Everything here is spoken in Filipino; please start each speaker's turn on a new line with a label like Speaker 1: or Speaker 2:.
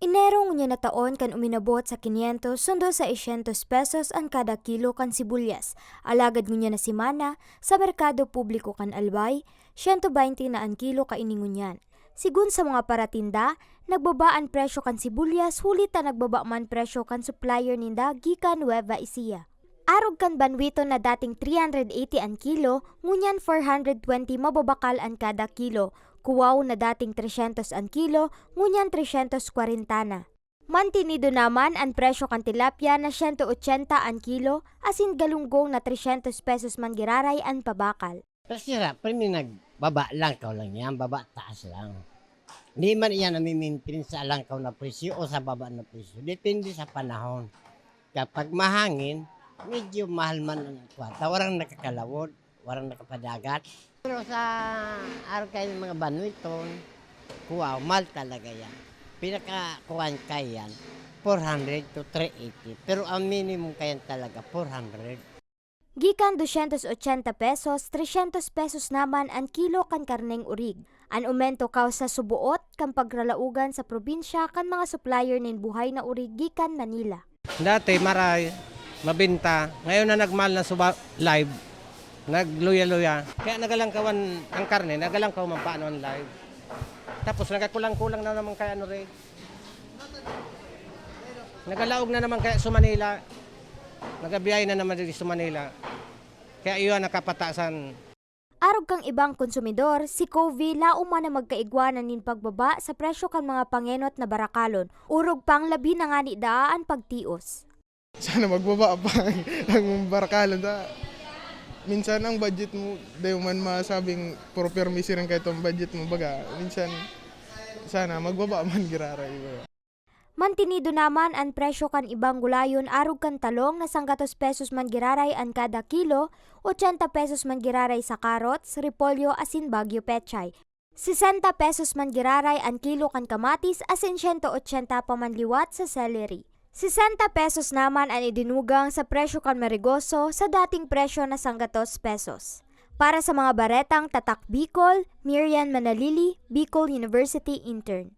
Speaker 1: Enero ngunya na taon kan uminabot sa 500 sundo sa 600 pesos ang kada kilo kan sibuyas. Alagad ngunya na simana sa merkado publiko kan albay, 120 na ang kilo kainingunyan. Sigun sa mga paratinda, nagbaba ang presyo kan sibuyas, hulit na nagbaba man presyo kan supplier ninda gikan Nueva Ecija. Arog kan banwito na dating 380 ang kilo, ngunyan 420 mababakal ang kada kilo. Kuwaw na dating 300 ang kilo, ngunyan 340 na. Mantinido naman ang presyo kan tilapia na 180 ang kilo, asin galunggong na 300 pesos man giraray ang pabakal.
Speaker 2: Kasi premi nagbaba langkaw lang yan, baba taas lang. Hindi man iyan nami-maintain sa langkaw na presyo o sa baba na presyo. Depende sa panahon. Kapag mahangin, medyo mahal man ang kwata. Warang nakakalawod, warang nakapadagat. Pero sa araw kayo ng mga banwiton, wow, mahal talaga yan. Pinakakuhan kayo yan, 400 to 380. Pero ang minimum kayan talaga, 400.
Speaker 1: Gikan 280 pesos, 300 pesos naman ang kilo kan karneng urig. An aumento kaw sa subuot kan pagralaugan sa probinsya kan mga supplier nin buhay na urig gikan Manila.
Speaker 3: Dati maray, mabinta. Ngayon na nagmahal na live, nagluya-luya. Kaya nagalangkawan ang karne, nagalangkaw man paano ang live. Tapos nagakulang-kulang na naman kaya ano rin. Nagalaog na naman kaya sa Manila. Nagabiyay na naman dito sa Manila. Kaya iyon nakapatasan.
Speaker 1: Arog kang ibang konsumidor, si Covey lauma na magkaigwanan nin pagbaba sa presyo kan mga pangenot na barakalon. Urog pang labi na nga ni daan pagtios.
Speaker 4: Sana magbaba pa ang barakalon. Minsan ang budget mo, dayo man masabing puro permisi rin kahit ang budget mo baga. Minsan sana magbaba man giraray. Baga.
Speaker 1: Mantinido naman ang presyo kan ibang gulayon arog kan talong na 100 pesos man giraray ang kada kilo, 80 pesos man giraray sa karots, repolyo asin bagyo pechay. 60 pesos man giraray ang kilo kan kamatis asin 180 pa man liwat sa celery. 60 pesos naman ang idinugang sa presyo kan marigoso sa dating presyo na 100 pesos. Para sa mga baretang Tatak Bicol, Miriam Manalili, Bicol University Intern.